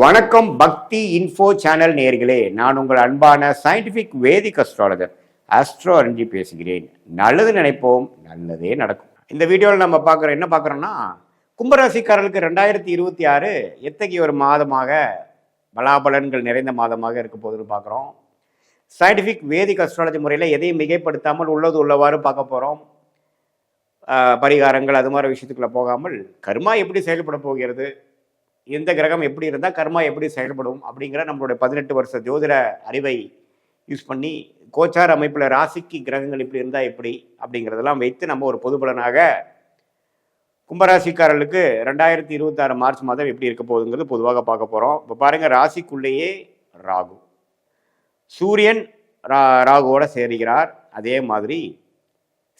வணக்கம் பக்தி info channel நேயர்களே, நான் உங்கள் அன்பான சயின்டிஃபிக் வேதிக் அஸ்ட்ராலஜர் ஆஸ்ட்ரோ அருண்ஜி பேசுகிறேன். நல்லது நினைப்போம், நல்லதே நடக்கும். இந்த வீடியோவில் நம்ம என்ன பார்க்குறோம்னா, கும்பராசிக்காரர்களுக்கு 2026 எத்தகைய ஒரு மாதமாக பலாபலன்கள் நிறைந்த மாதமாக இருக்க போகுதுன்னு பார்க்குறோம். சயின்டிஃபிக் வேதிக் அஸ்ட்ராலஜி முறையில் எதையும் மிகைப்படுத்தாமல் உள்ளது உள்ளவாறு பார்க்க போகிறோம். பரிகாரங்கள் அது மாதிரி விஷயத்துக்குள்ளே போகாமல் கர்மா எப்படி செயல்பட போகிறது, எந்த கிரகம் எப்படி இருந்தால் கர்மா எப்படி செயல்படும் அப்படிங்கிற நம்மளுடைய 18 வருஷ ஜோதிட அறிவை யூஸ் பண்ணி கோச்சார அமைப்பில் ராசிக்கு கிரகங்கள் இப்படி இருந்தால் எப்படி அப்படிங்கிறதெல்லாம் வைத்து நம்ம ஒரு பொது பலனாக கும்பராசிக்காரர்களுக்கு 2026 மார்ச் மாதம் எப்படி இருக்க போகுதுங்கிறது பொதுவாக பார்க்க போகிறோம். இப்போ பாருங்கள், ராசிக்குள்ளேயே ராகு, சூரியன் ராகுவோட சேருகிறார், அதே மாதிரி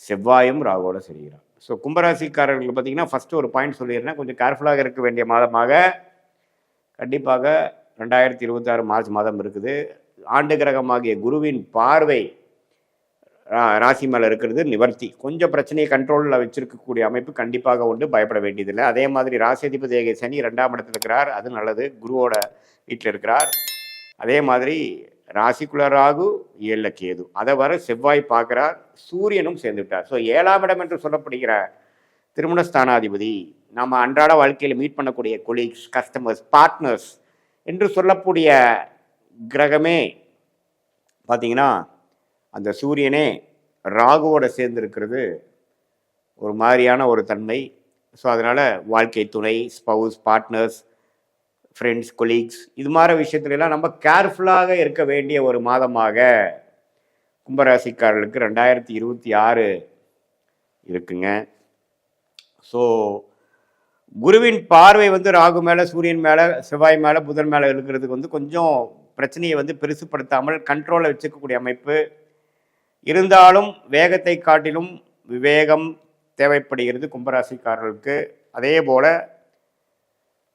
செவ்வாயும் ராகுவோட சேருகிறார். ஸோ கும்பராசிக்காரர்களுக்கு பார்த்தீங்கன்னா ஃபஸ்ட்டு ஒரு பாயிண்ட் சொல்லிடுறேன், கொஞ்சம் கேர்ஃபுல்லாக இருக்க வேண்டிய மாதமாக கண்டிப்பாக 2026 மார்ச் மாதம் இருக்குது. ஆண்டு கிரகமாகிய குருவின் பார்வை ராசி மேலே இருக்கிறது நிவர்த்தி. கொஞ்சம் பிரச்சனையை கண்ட்ரோலில் வச்சிருக்கக்கூடிய அமைப்பு கண்டிப்பாக உண்டு, பயப்பட வேண்டியதில்லை. அதே மாதிரி ராசிதிபதி சனி 2ஆம் இடத்துல இருக்கிறார், அது நல்லது, குருவோட வீட்டில் இருக்கிறார். அதே மாதிரி ராசிக்குள்ள ராகு 7 கேது, அதை வர செவ்வாய் பார்க்கிறார், சூரியனும் சேர்ந்து விட்டார். ஸோ 7ஆம் இடம் என்று சொல்லப்படுகிற திருமணஸ்தானாதிபதி, நம்ம அன்றாட வாழ்க்கையில் மீட் பண்ணக்கூடிய கொலீக்ஸ், கஸ்டமர்ஸ், பார்ட்னர்ஸ் என்று சொல்லக்கூடிய கிரகமே பார்த்தீங்கன்னா அந்த சூரியனே ராகுவோட சேர்ந்திருக்கிறது ஒரு மாதிரியான ஒரு தன்மை. ஸோ அதனால் வாழ்க்கை துணை, ஸ்பவுஸ், பார்ட்னர்ஸ், ஃப்ரெண்ட்ஸ், கொலீக்ஸ், இது மாதிரி விஷயத்துலலாம் நம்ம கேர்ஃபுல்லாக இருக்க வேண்டிய ஒரு மாதமாக கும்பராசிக்காரர்களுக்கு 2026 இருக்குங்க. ஸோ குருவின் பார்வை ராகு மேலே, சூரியன் மேலே, செவ்வாய் மேலே, புதன் மேலே இருக்கிறதுக்கு கொஞ்சம் பிரச்சனையை பெருசுப்படுத்தாமல் கண்ட்ரோலில் வச்சுக்கக்கூடிய அமைப்பு இருந்தாலும் வேகத்தை காட்டிலும் விவேகம் தேவைப்படுகிறது கும்பராசிக்காரர்களுக்கு. அதே போல்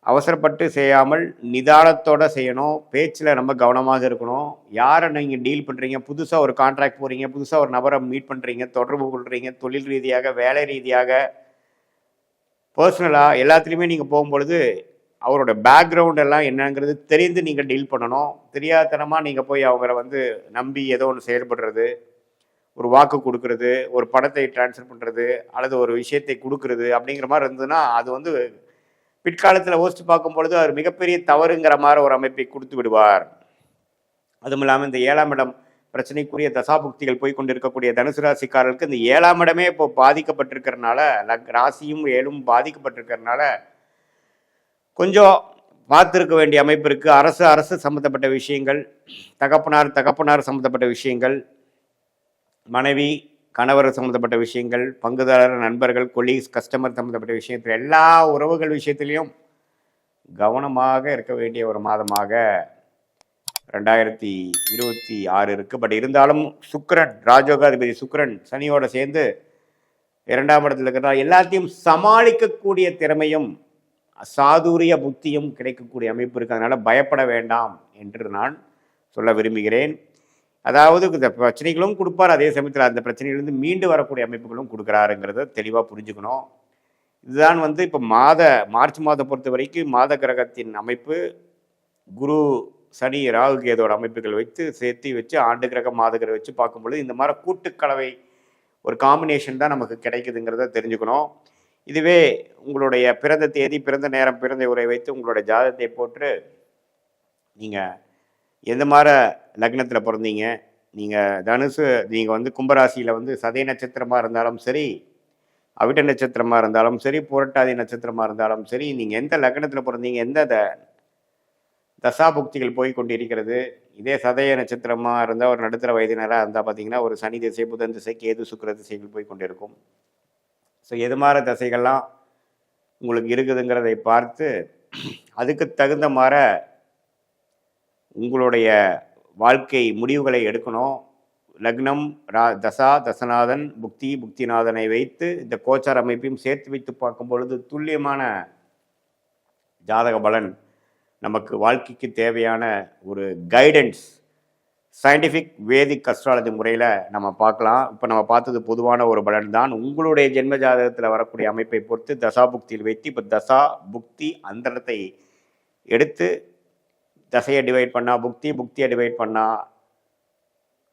அவசரப்பட்டு செய்யாமல் நிதானத்தோடு செய்யணும். பேச்சில் நம்ம கவனமாக இருக்கணும். யாரை நீங்கள் டீல் பண்ணுறீங்க, புதுசாக ஒரு கான்ட்ராக்ட் போகிறீங்க, புதுசாக ஒரு நபரை மீட் பண்ணுறீங்க, தொடர்பு கொள்கிறீங்க, தொழில் ரீதியாக, வேலை ரீதியாக, பர்சனலாக எல்லாத்துலேயுமே நீங்கள் போகும்பொழுது அவரோட பேக்ரவுண்ட் எல்லாம் என்னங்கிறது தெரிந்து நீங்கள் டீல் பண்ணணும். தெரியாதனமாக நீங்கள் போய் அவங்கள நம்பி ஏதோ ஒன்று செயல்படுறது, ஒரு வாக்கு கொடுக்கறது, ஒரு பணத்தை டிரான்ஸ்ஃபர் பண்ணுறது அல்லது ஒரு விஷயத்தை கொடுக்கறது அப்படிங்கிற மாதிரி இருந்ததுன்னா அது பிற்காலத்தில் யோசித்து பார்க்கும் பொழுது அவர் மிகப்பெரிய தவறுங்கிற மாதிரி ஒரு அமைப்பை கொடுத்து விடுவார். அதுவும் இல்லாமல் இந்த 7ஆம் இடம் பிரச்சனைக்குரிய தசாபுக்திகள் போய் கொண்டிருக்கக்கூடிய தனுசு ராசிக்காரர்களுக்கு இந்த 7ஆம் இடமே இப்போ பாதிக்கப்பட்டிருக்கிறதுனால, ராசியும் 7ம் பாதிக்கப்பட்டிருக்கிறதுனால கொஞ்சம் பார்த்துருக்க வேண்டிய அமைப்பு இருக்குது. அரசு சம்மந்தப்பட்ட விஷயங்கள், தகப்பனார் சம்மந்தப்பட்ட விஷயங்கள், மனைவி கணவர் சம்மந்தப்பட்ட விஷயங்கள், பங்குதாரர், நண்பர்கள், கொலீக்ஸ், கஸ்டமர் சம்மந்தப்பட்ட விஷயத்தில் எல்லா உறவுகள் விஷயத்திலையும் கவனமாக இருக்க வேண்டிய ஒரு மாதமாக 2026 இருக்குது. பட் இருந்தாலும் சுக்கிரன், ராஜயோகாதிபதி சுக்கிரன் சனியோட சேர்ந்து 2ஆம் இடத்துல இருக்கிறதா எல்லாத்தையும் சமாளிக்கக்கூடிய திறமையும் சாதுரிய புத்தியும் கிடைக்கக்கூடிய அமைப்பு இருக்குது. அதனால் பயப்பட வேண்டாம் என்று நான் சொல்ல விரும்புகிறேன். அதாவது இந்த பிரச்சனைகளும் கொடுப்பார், அதே சமயத்தில் அந்த பிரச்சனைகளிலிருந்து மீண்டு வரக்கூடிய அமைப்புகளும் கொடுக்குறாருங்கிறத தெளிவாக புரிஞ்சுக்கணும். இதுதான் இப்போ மார்ச் மாதம் பொறுத்த வரைக்கும் மாத கிரகத்தின் அமைப்பு. குரு, சனி, ராகு, கேதோட அமைப்புகள் சேர்த்து வச்சு ஆண்டு கிரகம், மாத கிரகம் வச்சு பார்க்கும்பொழுது இந்த மாதிரி கூட்டுக்கலவை ஒரு காம்பினேஷன் தான் நமக்கு கிடைக்குதுங்கிறத தெரிஞ்சுக்கணும். இதுவே உங்களுடைய பிறந்த தேதி, பிறந்த நேரம், பிறந்த உரை வைத்து உங்களுடைய ஜாதகத்தை போட்டு நீங்கள் எந்த மாதிரி லக்னத்தில் பிறந்தீங்க, நீங்கள் தனுசு, நீங்கள் கும்பராசியில் சதய நட்சத்திரமாக இருந்தாலும் சரி, அவிட்ட நட்சத்திரமாக இருந்தாலும் சரி, புரட்டாதி நட்சத்திரமாக இருந்தாலும் சரி, நீங்கள் எந்த லக்னத்தில் பிறந்தீங்க, எந்த தசாபுக்திகள் போய் கொண்டு இருக்கிறது. இதே சதய நட்சத்திரமாக இருந்தால் ஒரு நடுத்தர வயதினராக இருந்தால் பார்த்தீங்கன்னா ஒரு சனி திசை, புதன் திசை, கேது, சுக்கிர திசைகள் போய் கொண்டு இருக்கும். ஸோ எது மாதிரி தசைகள்லாம் உங்களுக்கு இருக்குதுங்கிறதை பார்த்து அதுக்கு தகுந்த மாதிரி உங்களுடைய வாழ்க்கை முடிவுகளை எடுக்கணும். லக்னம், தசநாதன், புக்திநாதனை வைத்து இந்த கோச்சார அமைப்பையும் சேர்த்து வைத்து பார்க்கும் பொழுது துல்லியமான ஜாதக பலன், நமக்கு வாழ்க்கைக்கு தேவையான ஒரு கைடன்ஸ் சயின்டிஃபிக் வேதிக் அஸ்ட்ராலஜி முறையில் நம்ம பார்க்கலாம். இப்போ நம்ம பார்த்தது பொதுவான ஒரு பலன் தான். உங்களுடைய ஜென்ம ஜாதகத்தில் வரக்கூடிய அமைப்பை பொறுத்து தசாபுக்தியில் வைத்து இப்போ தசா புக்தி அந்தரத்தை எடுத்து தசையை டிவைட் பண்ணால் புக்தி, புக்தியை டிவைட் பண்ணால்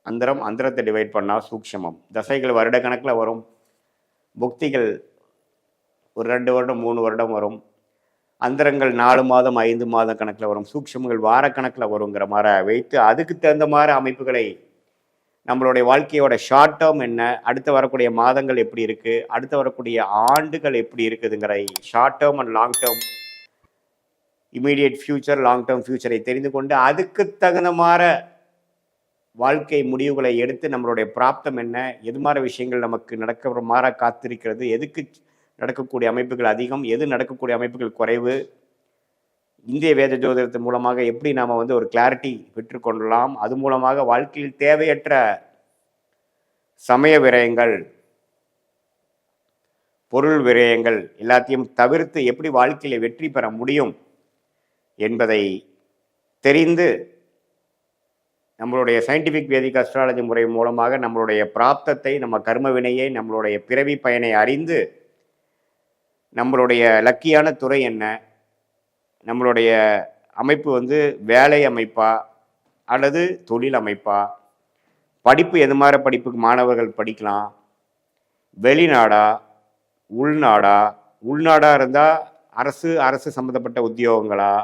அந்தரம், அந்தரத்தை டிவைட் பண்ணால் சூக்ஷமம். தசைகள் வருட கணக்கில் வரும், புக்திகள் ஒரு 2 வருடம் 3 வருடம் வரும், அந்தரங்கள் 4 மாதம் 5 மாதம் கணக்கில் வரும், சூக்ஷமங்கள் வாரக்கணக்கில் வருங்கிற மாதிரி வைத்து அதுக்கு தகுந்த மாதிரி அமைப்புகளை நம்மளுடைய வாழ்க்கையோட ஷார்ட் டேர்ம் என்ன, அடுத்து வரக்கூடிய மாதங்கள் எப்படி இருக்குது, அடுத்து வரக்கூடிய ஆண்டுகள் எப்படி இருக்குதுங்கிற short term and long term, immediate future, long term ஃப்யூச்சரை தெரிந்து கொண்டு அதுக்கு தகுந்த மாதிரி வாழ்க்கை முடிவுகளை எடுத்து நம்மளுடைய பிராப்தம் என்ன, எது மாதிரி விஷயங்கள் நமக்கு நடக்கிற மாதிரி காத்திருக்கிறது, எதுக்கு நடக்கக்கூடிய அமைப்புகள் அதிகம், எது நடக்கக்கூடிய அமைப்புகள் குறைவு, இந்திய வேத ஜோதிடத்தின் மூலமாக எப்படி நாம் ஒரு கிளாரிட்டி பெற்றுக்கொள்ளலாம், அது மூலமாக வாழ்க்கையில் தேவையற்ற சமய விரயங்கள், பொருள் விரயங்கள் எல்லாத்தையும் தவிர்த்து எப்படி வாழ்க்கையில் வெற்றி பெற முடியும் என்பதை தெரிந்து நம்மளுடைய சயின்டிஃபிக் வேதிக் அஸ்ட்ராலஜி முறை மூலமாக நம்மளுடைய பிராப்தத்தை, நம்ம கர்ம வினையை, நம்மளுடைய பிறவி பயனை அறிந்து நம்மளுடைய லக்கியான துறை என்ன, நம்மளுடைய அமைப்பு வேலை அமைப்பா அல்லது தொழில் அமைப்பா, படிப்பு எது மாதிரி படிப்புக்கு மாணவர்கள் படிக்கலாம், வெளிநாடா உள்நாடா, உள்நாடாக இருந்தால் அரசு சம்மந்தப்பட்ட உத்தியோகங்களா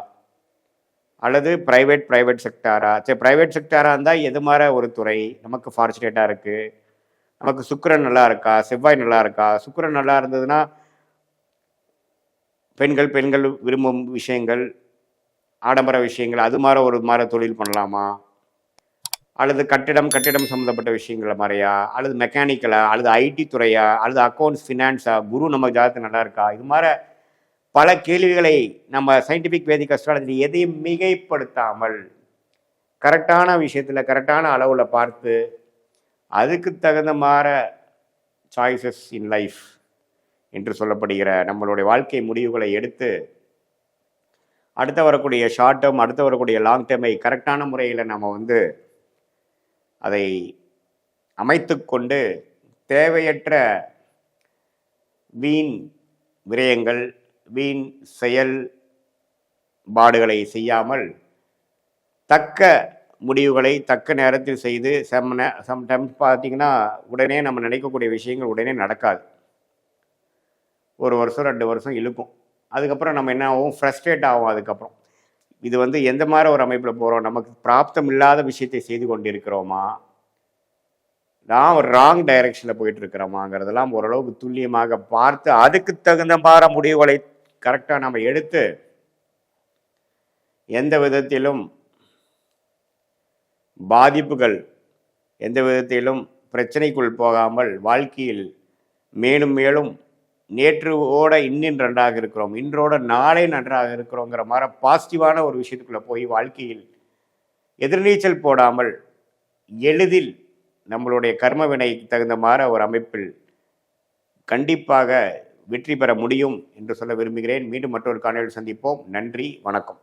அல்லது ப்ரைவேட் செக்டாரா, சரி ப்ரைவேட் செக்டாராக இருந்தால் எது மாதிரி ஒரு துறை நமக்கு ஃபார்ச்சுனேட்டாக இருக்குது, நமக்கு சுக்கிரன் நல்லா இருக்கா, செவ்வாய் நல்லா இருக்கா, சுக்கிரன் நல்லா இருந்ததுன்னா பெண்கள் விரும்பும் விஷயங்கள், ஆடம்பர விஷயங்கள், அது மாதிரி ஒரு மாதிரி தொழில் பண்ணலாமா, அல்லது கட்டிடம் சம்மந்தப்பட்ட விஷயங்கள மாதிரியா, அல்லது மெக்கானிக்கலா, அல்லது ஐடி துறையா, அல்லது அக்கௌண்ட்ஸ் ஃபினான்ஸா, குரு நம்ம ஜாதகத்தில் நல்லா இருக்கா, இது மாதிரி பல கேள்விகளை நம்ம சயின்டிஃபிக் வேதிக் அஸ்ட்ராலஜி எதையும் மிகைப்படுத்தாமல் கரெக்டான விஷயத்தில் கரெக்டான அளவில் பார்த்து அதுக்கு தகுந்த மாதிரி சாய்ஸஸ் இன் லைஃப் என்று சொல்லப்படுகிற நம்மளுடைய வாழ்க்கை முடிவுகளை எடுத்து அடுத்து வரக்கூடிய ஷார்ட் டேர்ம், அடுத்து வரக்கூடிய லாங் டேர்மை கரெக்டான முறையில் நம்ம அதை அமைத்து கொண்டு தேவையற்ற வீண் விரயங்கள், வீண் செயல்பாடுகளை செய்யாமல் தக்க முடிவுகளை தக்க நேரத்தில் செய்து சம்டைம்ஸ் பார்த்திங்கன்னா உடனே நம்ம நினைக்கக்கூடிய விஷயங்கள் உடனே நடக்காது. 1 வருஷம் 2 வருஷம் இழுக்கும். அதுக்கப்புறம் நம்ம என்ன ஆகும், ஃப்ரஸ்ட்ரேட் ஆகும். அதுக்கப்புறம் இது எந்த மாதிரி ஒரு அமைப்பில் போகிறோம், நமக்கு பிராப்தம் இல்லாத விஷயத்தை செய்து கொண்டிருக்கிறோமா, நான் ஒரு ராங் டைரக்ஷனில் போயிட்டு இருக்கிறோமாங்கிறதெல்லாம் ஓரளவுக்கு துல்லியமாக பார்த்து அதுக்கு தகுந்த மாதிரி முடிவுகளை கரெக்டாக நம்ம எடுத்து எந்த விதத்திலும் பாதிப்புகள், எந்த விதத்திலும் பிரச்சனைக்குள் போகாமல் வாழ்க்கையில் மேலும் மேலும் நேற்றுவோட இன்னும் நன்றாக இருக்கிறோம், இன்றோட நாளை நன்றாக இருக்கிறோங்கிற மாதிரி பாசிட்டிவான ஒரு விஷயத்துக்குள்ளே போய் வாழ்க்கையில் எதிர்நீச்சல் போடாமல் எளிதில் நம்மளுடைய கர்ம வினைக்கு தகுந்த மாதிரி ஒரு அமைப்பில் கண்டிப்பாக வெற்றி பெற முடியும் என்று சொல்ல விரும்புகிறேன். மீண்டும் மற்றொரு காணொளியில் சந்திப்போம். நன்றி, வணக்கம்.